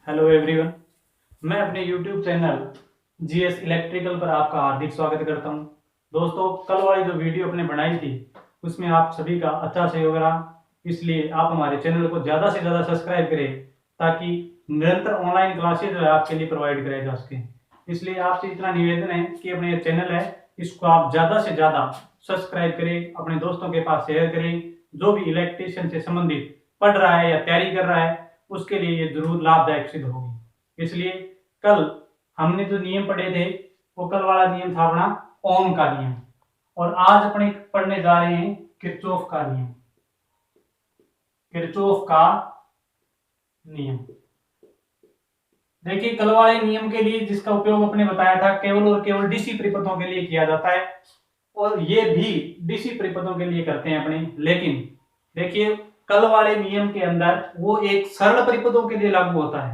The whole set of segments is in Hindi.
हेलो एवरीवन, मैं अपने यूट्यूब चैनल जीएस इलेक्ट्रिकल पर आपका हार्दिक स्वागत करता हूं। दोस्तों, कल वाली जो वीडियो अपने बनाई थी उसमें आप सभी का अच्छा सहयोग रहा, इसलिए आप हमारे चैनल को ज़्यादा से ज़्यादा सब्सक्राइब करें ताकि निरंतर ऑनलाइन क्लासेज जो है आपके लिए प्रोवाइड कराई जा सके। इसलिए आपसे इतना निवेदन है कि अपने चैनल है इसको आप ज़्यादा से ज़्यादा सब्सक्राइब करें, अपने दोस्तों के पास शेयर करें। जो भी इलेक्ट्रिशियन से संबंधित पढ़ रहा है या तैयारी कर रहा है उसके लिए ये जरूर लाभदायक सिद्ध होगी। इसलिए कल हमने जो नियम पढ़े थे वो कल वाला नियम था अपना ओम का नियम, और आज अपने पढ़ने जा रहे हैं किरचॉफ का नियम। किरचॉफ का नियम देखिए, कल वाले नियम के लिए जिसका उपयोग अपने बताया था केवल और केवल डीसी परिपथों के लिए किया जाता है, और ये भी डीसी परिपथों के लिए करते हैं अपने। लेकिन देखिए, कल वाले नियम के अंदर वो एक सरल परिपथों के लिए लागू होता है।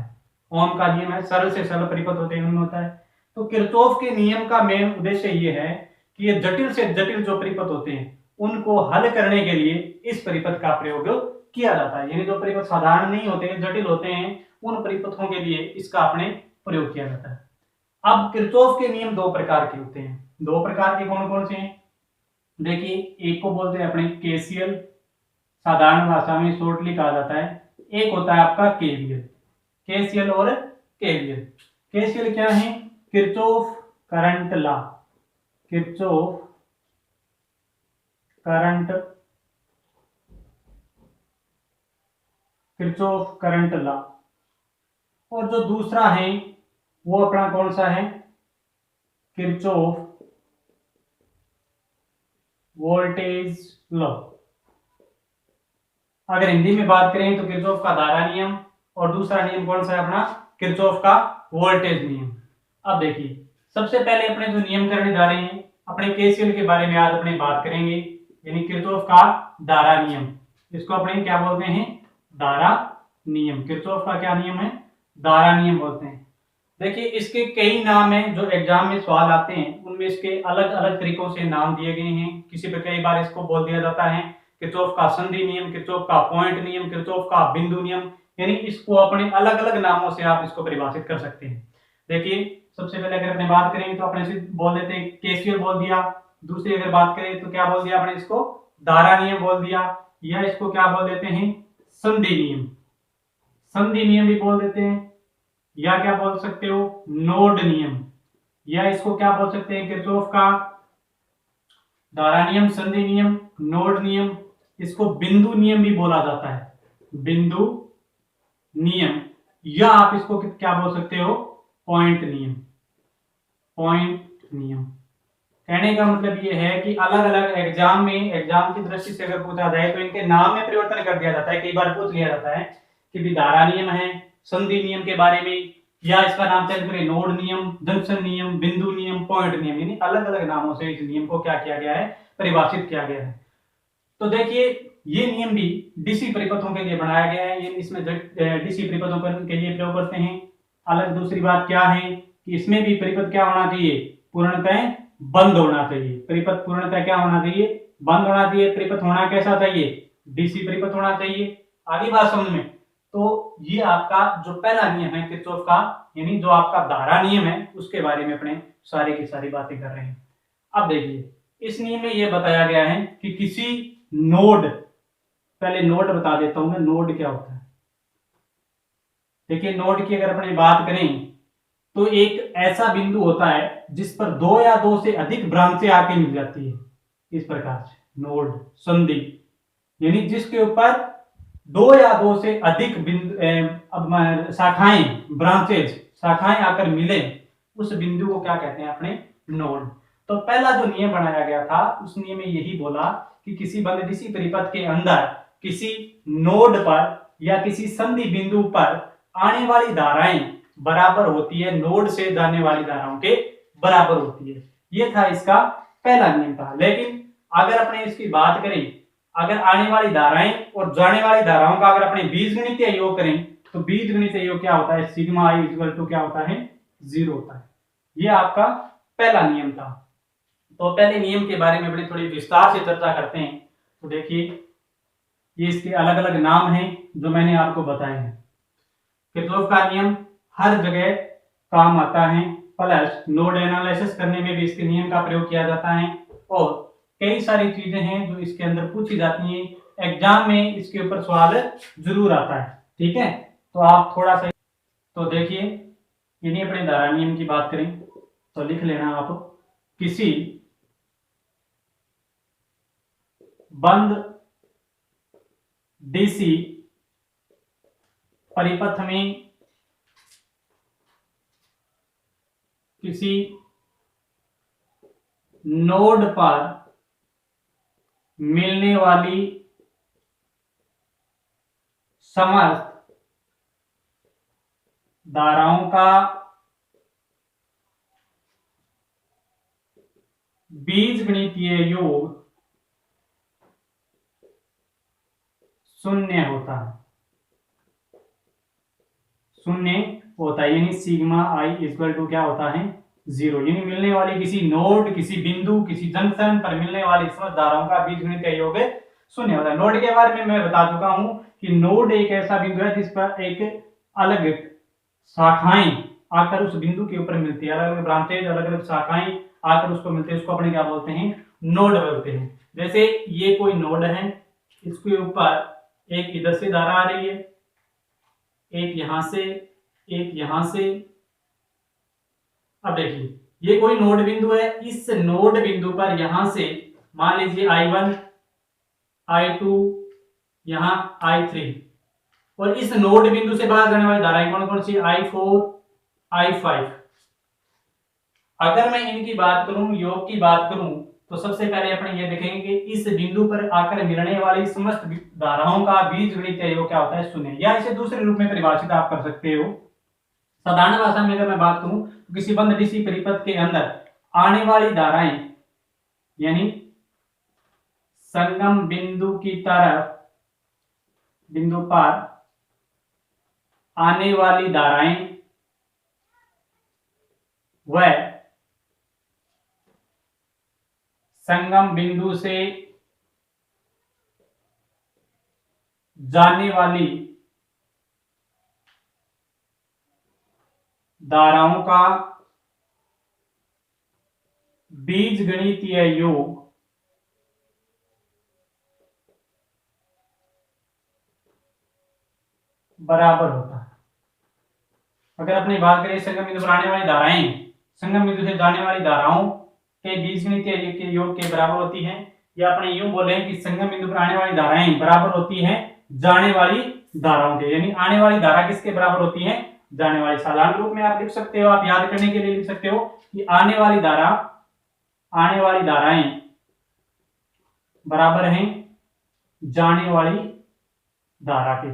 ओम का नियम है, सरल से सरल परिपथ होते हैं उनमें होता है। तो किरचॉफ के नियम का मेन उद्देश्य ये है कि ये जटिल से जटिल जो परिपथ होते हैं उनको हल करने के लिए इस परिपथ का प्रयोग किया जाता है। यानी जो परिपथ साधारण नहीं होते, जटिल होते हैं, उन परिपथों के लिए इसका अपने प्रयोग किया जाता है। अब किरचॉफ के नियम दो प्रकार के होते हैं। दो प्रकार के कौन कौन से हैं? देखिए, एक को बोलते हैं अपने केसीएल, साधारण भाषा में शॉर्टली कहा जाता है। एक होता है आपका केवीएल। केसीएल और केवीएल। केसीएल क्या है? Kirchhoff current law. Kirchhoff current Kirchhoff current law. और जो दूसरा है वो अपना कौन सा है? Kirchhoff voltage law. अगर हिंदी में बात करें तो किरचॉफ का धारा नियम, और दूसरा नियम कौन सा है अपना? किरचॉफ का वोल्टेज नियम। अब देखिए, सबसे पहले अपने जो नियम करने जा रहे हैं अपने केसीएल के बारे में आज अपने बात करेंगे, यानी किरचॉफ का धारा नियम। इसको अपने क्या बोलते हैं? धारा नियम। किरचॉफ का क्या नियम है? धारा नियम बोलते हैं। देखिए, इसके कई नाम हैं जो एग्जाम में सवाल आते हैं, उनमें इसके अलग अलग तरीकों से नाम दिए गए हैं। किसी पे कई बार इसको बोल दिया जाता है किरचॉफ का संधि नियम, किरचॉफ का पॉइंट नियम, किरचॉफ का बिंदु नियम, यानी इसको अपने अलग अलग नामों से आप इसको परिभाषित कर सकते हैं। देखिए, सबसे पहले अगर अपने बात करेंगे तो अपने से बोल देते हैं केसीएल बोल दिया। दूसरी अगर बात करें तो क्या बोल दिया अपने? इसको धारा नियम बोल दिया, या इसको क्या बोल देते हैं? संधि नियम। संधि नियम भी बोल देते हैं, या क्या बोल सकते हो? नोड नियम। या इसको क्या बोल सकते हैं? किरचॉफ का धारा नियम, संधि नियम, नोड नियम। इसको बिंदु नियम भी बोला जाता है, बिंदु नियम। या आप इसको क्या बोल सकते हो? पॉइंट नियम। पॉइंट नियम कहने का मतलब ये है कि अलग अलग एग्जाम की दृष्टि से अगर पूछा जाए तो इनके नाम में परिवर्तन कर दिया जाता है। कई बार पूछ लिया जाता है कि भी धारा नियम है, संधि नियम के बारे में, या इसका नाम चेंज करें नोड नियम, जंक्शन नियम, बिंदु नियम, पॉइंट नियम। यानी अलग अलग नामों से इस नियम को क्या किया गया है? परिभाषित किया गया है। तो देखिए, ये नियम भी डीसी परिपथों के लिए बनाया गया है। ये इसमें डीसी परिपथों के लिए प्रयोग करते हैं। अलग दूसरी बात क्या है कि इसमें भी परिपथ क्या होना चाहिए? पूर्णतः बंद होना चाहिए। परिपथ पूर्णतः क्या होना चाहिए? बंद होना चाहिए। परिपथ होना कैसा चाहिए? डीसी परिपथ होना चाहिए। आगे बात समझ में। तो ये आपका जो पहला नियम है किरचॉफ का, यानी जो आपका धारा नियम है, उसके बारे में अपने सारी की सारी बातें कर रहे हैं। अब देखिए, इस नियम में यह बताया गया है कि किसी नोड, पहले नोड बता देता हूं मैं, नोड क्या होता है। देखिए, नोड की अगर अपने बात करें तो एक ऐसा बिंदु होता है जिस पर दो या दो से अधिक ब्रांचें आके मिल जाती है। इस प्रकार से नोड, संधि, यानी जिसके ऊपर दो या दो से अधिक बिंदु शाखाएं, ब्रांचेज, शाखाएं आकर मिले, उस बिंदु को क्या कहते हैं अपने? नोड। तो पहला जो नियम बनाया गया था उस नियम में यही बोला कि किसी बंद डीसी परिपथ के अंदर किसी नोड पर या किसी संधि बिंदु पर आने वाली धाराएं बराबर होती है नोड से जाने वाली धाराओं के बराबर होती है। ये था इसका पहला नियम था। लेकिन अगर अपने इसकी बात करें, अगर आने वाली धाराएं और जाने वाली धाराओं का अगर अपने बीजगणितीय योग करें तो बीजगणितीय योग क्या होता है? सिग्मा आई इक्वल टू क्या होता है? 0 होता है। ये आपका पहला नियम था। तो पहले नियम के बारे में अपने थोड़ी विस्तार से चर्चा करते हैं। तो देखिए, ये इसके अलग अलग नाम हैं जो मैंने आपको बताए हैं। किरचॉफ का नियम हर जगह काम आता है, प्लस नोड एनालिसिस करने में भी इसके नियम का प्रयोग किया जाता है, और कई सारी चीजें हैं जो इसके अंदर पूछी जाती हैं, एग्जाम में इसके ऊपर सवाल जरूर आता है। ठीक है, तो आप थोड़ा सा तो देखिए, इन्हीं अपने धारा नियम की बात करें तो लिख लेना आप, किसी बंद डीसी परिपथ में किसी नोड पर मिलने वाली समस्त धाराओं का बीजगणितीय योग शून्य होता है, शून्य होता है, यानी सिग्मा आई इक्वल टू क्या होता है, 0। यानी मिलने वाली किसी नोड, किसी बिंदु, किसी जंक्शन पर मिलने वाली समस्त धाराओं का बीजगणितीय योग शून्य होता है। नोड के बारे में मैं बता चुका हूं कि नोड एक ऐसा बिंदु है जिस पर एक अलग शाखाएं आकर उस बिंदु के ऊपर मिलती है, अलग अलग ब्रांचेज, अलग अलग शाखाएं आकर उसको मिलते हैं, उसको अपने क्या बोलते हैं, नोड बोलते हैं। जैसे ये कोई नोड है, इसके ऊपर एक इधर से धारा आ रही है, एक यहां से, एक यहां से। अब देखिए, ये कोई नोड बिंदु है, इस नोड बिंदु पर यहां से मान लीजिए I1, I2, यहां I3, और इस नोड बिंदु से बाहर जाने वाली धाराएं कौन कौन सी, I4, I5। अगर मैं इनकी बात करूं, योग की बात करूं, तो सबसे पहले अपने ये देखेंगे कि इस बिंदु पर आकर मिलने वाली समस्त धाराओं का बीजगणितीय योग क्या होता है, शून्य। या इसे दूसरे रूप में परिभाषित आप कर सकते हो। साधारण भाषा में अगर मैं बात करूं तो किसी बंद डीसी परिपथ के अंदर आने वाली धाराएं, यानी संगम बिंदु की तरफ, बिंदु पर आने वाली धाराएं वह संगम बिंदु से जाने वाली धाराओं का बीजगणितीय योग बराबर होता है। अगर अपनी बात करें संगम बिंदु पर आने वाली धाराएं संगम बिंदु से जाने वाली धाराओं के बीजगणितीय योग के बराबर होती हैं, या अपने यूं बोले कि संगम बिंदु पर आने वाली धाराएं बराबर होती हैं जाने वाली धाराओं के। यानी आने वाली धारा किसके बराबर होती है, जाने वाली। साधारण रूप में आप लिख सकते हो, आप याद करने के लिए लिख सकते हो कि आने वाली धाराएं बराबर हैं जाने वाली धारा के।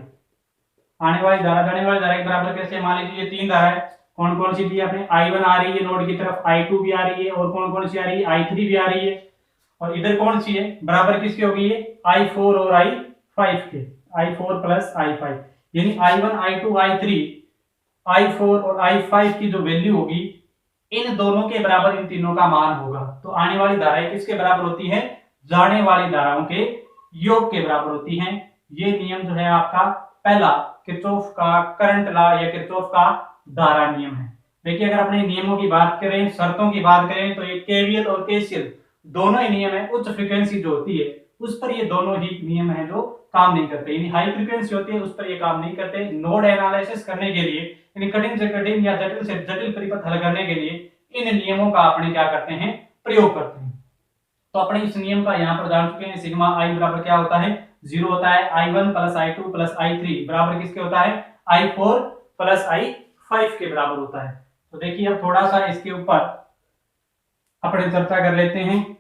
आने वाली धारा जाने वाली धारा के बराबर कैसे, मान लीजिए ये तीन धारा है, कौन कौन सी दी आपने, I1 आ रही है नोड की तरफ, I2 भी आ रही है, और कौन कौन सी आ रही है, I3 भी आ रही है, और इधर कौन सी है, बराबर किसकी होगी, ये I4 और I5 के, I4 प्लस I5। यानी I1, I2, I3, I4 और I5 की जो वैल्यू होगी, इन दोनों के बराबर इन तीनों का मान होगा। तो आने वाली धाराएं किसके बराबर होती है, जाने वाली धाराओं के योग के बराबर होती हैं। ये नियम जो है आपका पहला किरचॉफ का करंट लॉ या किरचॉफ का धारा नियम है। देखिए, अगर अपने नियमों की बात करें, शर्तों की बात करें, तो ये केवीएल और केसीएल दोनों ही नियम है। उच्च फ्रीक्वेंसी जो होती है उस पर ये दोनों ही नियम है जो काम नहीं करते, यानी हाई फ्रीक्वेंसी होती है उस पर ये काम नहीं करते। नोड एनालिसिस करने के लिए, यानी कठिन से कठिन या जटिल से जटिल परिपथ हल करने के लिए इन नियमों का अपने क्या करते हैं, प्रयोग करते हैं। तो अपने इस नियम का यहाँ पर जान चुके हैं, सिग्मा आई बराबर क्या होता है, 0 होता है। I1 plus I2 plus I3 बराबर किसके होता है, I4 प्लस I5 के बराबर होता है। तो देखिए, अब थोड़ा सा इसके ऊपर अपने चर्चा कर लेते हैं।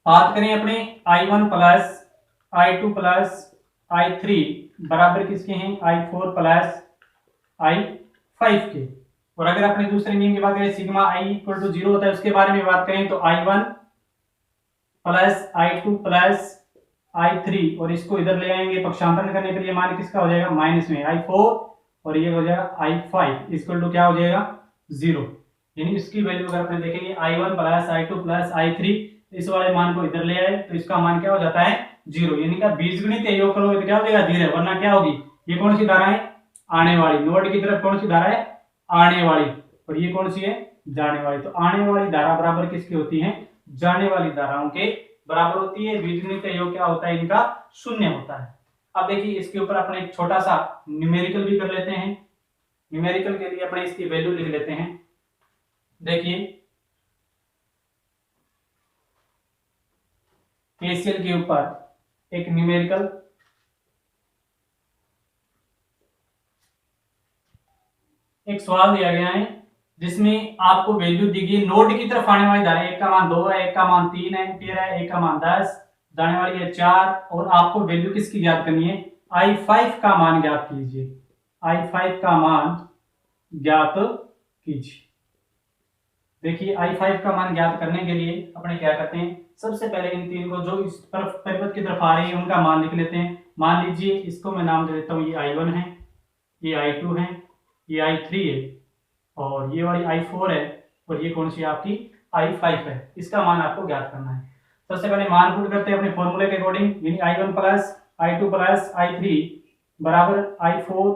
बात करें अपने I1 plus I2 plus I3 बराबर किसके हैं, I4 प्लस I5 के। और अगर अपने दूसरे नियम की बात करें, सिग्मा I इक्वल टू 0 होता है, उसके बारे में बात करें तो I1 plus I2 plus I3, और इसको इधर ले आएंगे पक्षांतरण करने के लिए, मान किसका हो जाएगा, माइनस में I4, और ये हो जाएगा I5 इक्वल टू क्या हो जाएगा, 0। यानी इसकी वैल्यू अगर अपने देखेंगे i1 plus i2 plus i3, इस वाले मान को इधर ले आए तो इसका मान क्या हो जाता है 0, यानी कि बीजगणित योग करोगे तो क्या हो जाएगा 0, वरना क्या होगी, ये कौन सी धारा है आने वाली, नोड की तरफ कौन सी धारा है आने वाली, और ये कौन सी है जाने वाली। तो आने वाली धारा बराबर किसकी होती है, जाने वाली धाराओं के बराबर होती है। बीजगणित योग क्या होता है इनका, शून्य होता है। अब देखिए इसके ऊपर अपने एक छोटा सा न्यूमेरिकल भी कर लेते हैं। न्यूमेरिकल के लिए अपने इसकी वैल्यू लिख लेते हैं। देखिए केसीएल के ऊपर एक न्यूमेरिकल एक सवाल दिया गया है जिसमें आपको वैल्यू दी गई नोड की तरफ आने वाली धारा, एक का मान 2 है, एक का मान 3 एम्पियर है, एक का मान 10, जाने वाली है 4, और आपको वैल्यू किसकी ज्ञात करनी है, i5 का मान ज्ञात कीजिए। i5 का मान ज्ञात कीजिए। देखिए i5 का मान ज्ञात करने के लिए अपने क्या करते हैं, सबसे पहले इन तीन को जो इस तरफ परिपथ की तरफ आ रही है उनका मान लिख लेते हैं। मान लीजिए इसको मैं नाम दे देता हूँ, ये i1 है, ये i2 है, ये i3 है, और ये वाली i4 है, और ये कौन सी आपकी i5 है। इसका मान आपको ज्ञात करना है। सबसे पहले मान पुट करते हैं अपने फॉर्मूले के अकॉर्डिंग, यानी i1 plus i2 plus i3 बराबर i4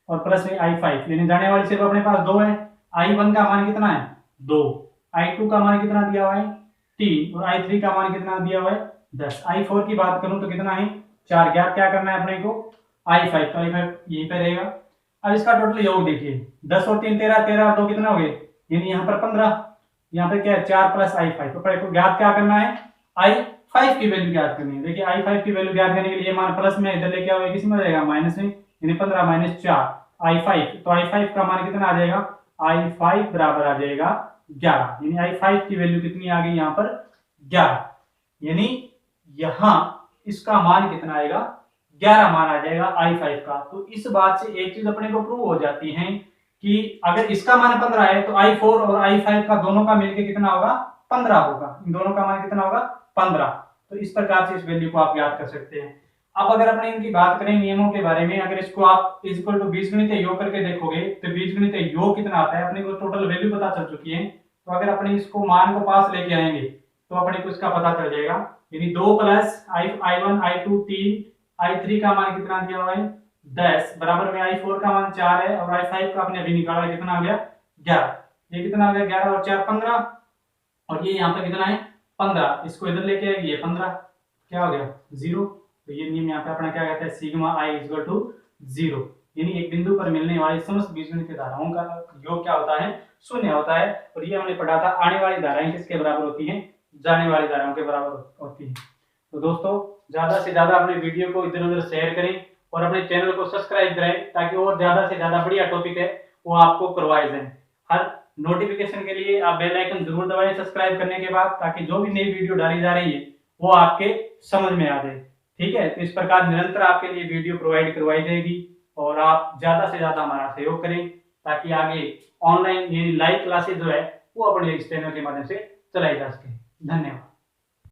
और प्लस में i5, यानी जाने वाली सिर्फ अपने पास 2 है। i1 का मान कितना है 2, i2 का मान कितना दिया हुआ है 3, और i3 का मान कितना दिया हुआ है 10। i4 की बात करूं तो कितना है 4, ज्ञात क्या करना है अपने को i5, तो i5 यहीं पे रहेगा। अब इसका टोटल योग देखिए, 10 और 3 13, 13 और 2 कितना हो गए, यानी यहाँ पर 15, यहाँ पे क्या है 4 प्लस i5, तो पहले ज्ञात क्या करना है i5 की वैल्यू ज्ञात करनी है। देखिए i5 की वैल्यू ज्ञात करने के लिए मान प्लस में इधर लेके आओगे, किस में हो जाएगा माइनस में, यानी 15 माइनस 4 i5, तो i5 का मान कितना आ जाएगा, i5 बराबर आ जाएगा 11, यानी i5 की वैल्यू कितनी आ गई यहाँ पर 11, यानी यहाँ इसका मान कितना आएगा 11 मान आ जाएगा i5 का। तो इस बात से एक चीज अपने को प्रूव हो जाती है कि अगर इसका मान 15 है तो i4 और i5 का दोनों का मिलके कितना होगा 15 होगा, इन दोनों का मान कितना होगा 15। तो इस प्रकार से इस वैल्यू को आप याद कर सकते हैं। अब अगर अपने इनकी बात करें नियमों के बारे में, अगर इसको आप इक्वल टू बीजगणित योग करके देखोगे तो बीजगणित योग कितना आता है, अपने को टोटल वैल्यू पता चल चुकी है। तो अगर अपने इसको मान को पास लेके आएंगे तो अपने को इसका पता चल जाएगा, यानी 2 प्लस i1 i2 3, i3 का मान कितना दिया हुआ है 10, बराबर में i4 का मान 4 है, और i5 का आपने अभी निकाला कितना आ गया 11, ये कितना आ गया 11 और 4 15, और ये यहाँ पे कितना है 15, इसको इधर लेके आएगी ये 15, क्या हो गया 0। तो ये नियम यहाँ पे अपना क्या कहता है सिग्मा i इक्वल टू 0, यानी एक बिंदु पर मिलने वाली समस्त बीजगणित धाराओं का योग क्या होता है शून्य होता है। और ये हमने पढ़ा था आने वाली धाराएं किसके बराबर होती हैं, जाने वाली धाराओं के बराबर होती है। तो दोस्तों ज्यादा से ज्यादा अपने वीडियो को इधर उधर शेयर करें और अपने चैनल को सब्सक्राइब करें ताकि और ज्यादा से ज्यादा बढ़िया टॉपिक है वो आपको करवाए जाए। हर नोटिफिकेशन के लिए आप बेल आइकन जरूर दबाएं सब्सक्राइब करने के बाद, ताकि जो भी नई वीडियो डाली जा रही है वो आपके समझ में आ जाए। ठीक है, तो इस प्रकार निरंतर आपके लिए वीडियो प्रोवाइड करवाई जाएगी और आप ज्यादा से ज्यादा हमारा सहयोग करें ताकि आगे ऑनलाइन यानी लाइव क्लासेस जो है वो अपने इस चैनल के माध्यम से चलाई जा सके। धन्यवाद।